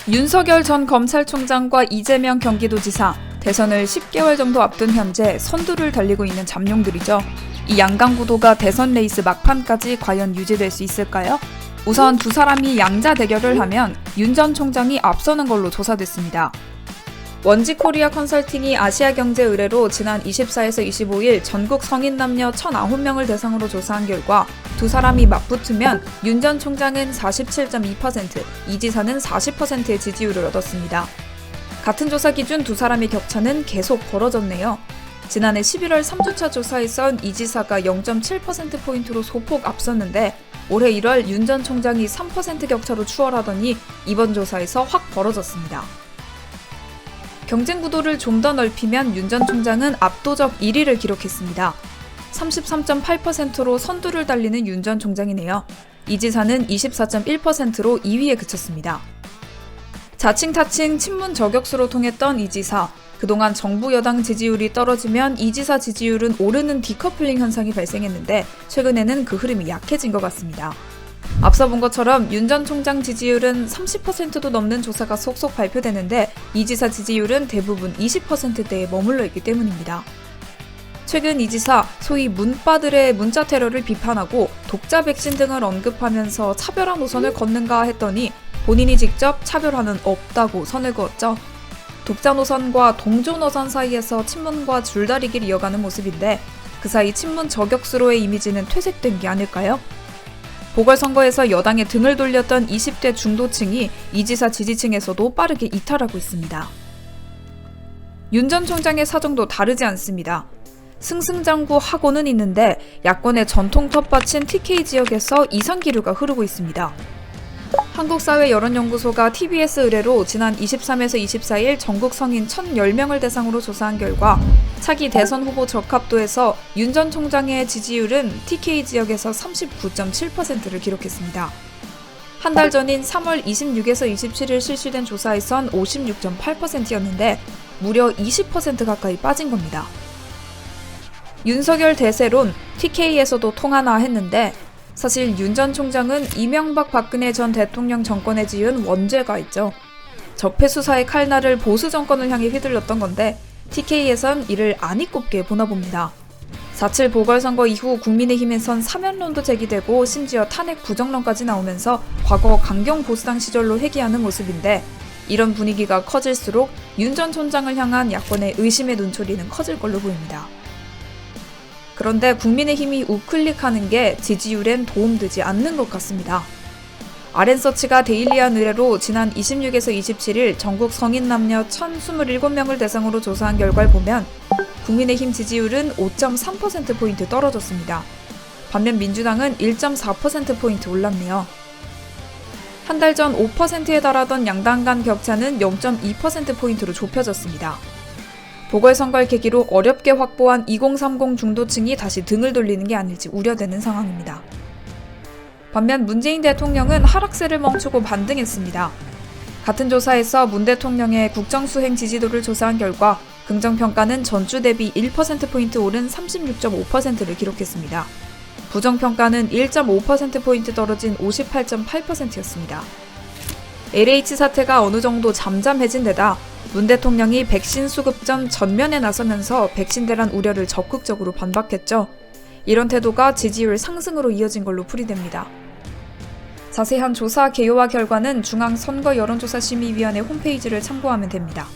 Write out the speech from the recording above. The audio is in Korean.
윤석열 전 검찰총장과 이재명 경기도지사, 대선을 10개월 정도 앞둔 현재 선두를 달리고 있는 잠룡들이죠. 이 양강 구도가 대선 레이스 막판까지 과연 유지될 수 있을까요? 우선 두 사람이 양자 대결을 하면 윤 전 총장이 앞서는 걸로 조사됐습니다. 원지코리아 컨설팅이 아시아경제 의뢰로 지난 24에서 25일 전국 성인 남녀 1,009명을 대상으로 조사한 결과 두 사람이 맞붙으면 윤 전 총장은 47.2%, 이 지사는 40%의 지지율을 얻었습니다. 같은 조사 기준 두 사람의 격차는 계속 벌어졌네요. 지난해 11월 3주차 조사에선 이 지사가 0.7%포인트로 소폭 앞섰는데 올해 1월 윤 전 총장이 3% 격차로 추월하더니 이번 조사에서 확 벌어졌습니다. 경쟁 구도를 좀 더 넓히면 윤 전 총장은 압도적 1위를 기록했습니다. 33.8%로 선두를 달리는 윤 전 총장이네요. 이 지사는 24.1%로 2위에 그쳤습니다. 자칭타칭 친문 저격수로 통했던 이 지사, 그동안 정부 여당 지지율이 떨어지면 이 지사 지지율은 오르는 디커플링 현상이 발생했는데 최근에는 그 흐름이 약해진 것 같습니다. 앞서 본 것처럼 윤 전 총장 지지율은 30%도 넘는 조사가 속속 발표되는데 이 지사 지지율은 대부분 20%대에 머물러 있기 때문입니다. 최근 이 지사, 소위 문빠들의 문자 테러를 비판하고 독자 백신 등을 언급하면서 차별화 노선을 걷는가 했더니 본인이 직접 차별화는 없다고 선을 그었죠. 독자 노선과 동조 노선 사이에서 친문과 줄다리기를 이어가는 모습인데 그 사이 친문 저격수로의 이미지는 퇴색된 게 아닐까요? 보궐선거에서 여당에 등을 돌렸던 20대 중도층이 이 지사 지지층에서도 빠르게 이탈하고 있습니다. 윤 전 총장의 사정도 다르지 않습니다. 승승장구하고는 있는데 야권의 전통 텃밭인 TK 지역에서 이상 기류가 흐르고 있습니다. 한국사회여론연구소가 TBS 의뢰로 지난 23에서 24일 전국 성인 1,010명을 대상으로 조사한 결과 차기 대선 후보 적합도에서 윤 전 총장의 지지율은 TK 지역에서 39.7%를 기록했습니다. 한 달 전인 3월 26에서 27일 실시된 조사에선 56.8%였는데 무려 20% 가까이 빠진 겁니다. 윤석열 대세론 TK에서도 통하나 했는데 사실 윤 전 총장은 이명박 박근혜 전 대통령 정권에 지은 원죄가 있죠. 적폐 수사의 칼날을 보수 정권을 향해 휘둘렀던 건데 TK에선 이를 안이 꼽게 보나 봅니다. 4.7 보궐선거 이후 국민의힘에선 사면론도 제기되고 심지어 탄핵 부정론까지 나오면서 과거 강경 보수당 시절로 회귀하는 모습인데 이런 분위기가 커질수록 윤 전 총장을 향한 야권의 의심의 눈초리는 커질 걸로 보입니다. 그런데 국민의힘이 우클릭하는 게 지지율엔 도움되지 않는 것 같습니다. RN서치가 데일리한 의뢰로 지난 26에서 27일 전국 성인 남녀 1,027명을 대상으로 조사한 결과를 보면 국민의힘 지지율은 5.3%포인트 떨어졌습니다. 반면 민주당은 1.4%포인트 올랐네요. 한 달 전 5%에 달하던 양당 간 격차는 0.2%포인트로 좁혀졌습니다. 보궐선거를 계기로 어렵게 확보한 2030 중도층이 다시 등을 돌리는 게 아닐지 우려되는 상황입니다. 반면 문재인 대통령은 하락세를 멈추고 반등했습니다. 같은 조사에서 문 대통령의 국정수행 지지도를 조사한 결과 긍정평가는 전주 대비 1%포인트 오른 36.5%를 기록했습니다. 부정평가는 1.5%포인트 떨어진 58.8%였습니다. LH 사태가 어느 정도 잠잠해진 데다 문 대통령이 백신 수급 전 전면에 나서면서 백신 대란 우려를 적극적으로 반박했죠. 이런 태도가 지지율 상승으로 이어진 걸로 풀이됩니다. 자세한 조사 개요와 결과는 중앙선거여론조사심의위원회 홈페이지를 참고하면 됩니다.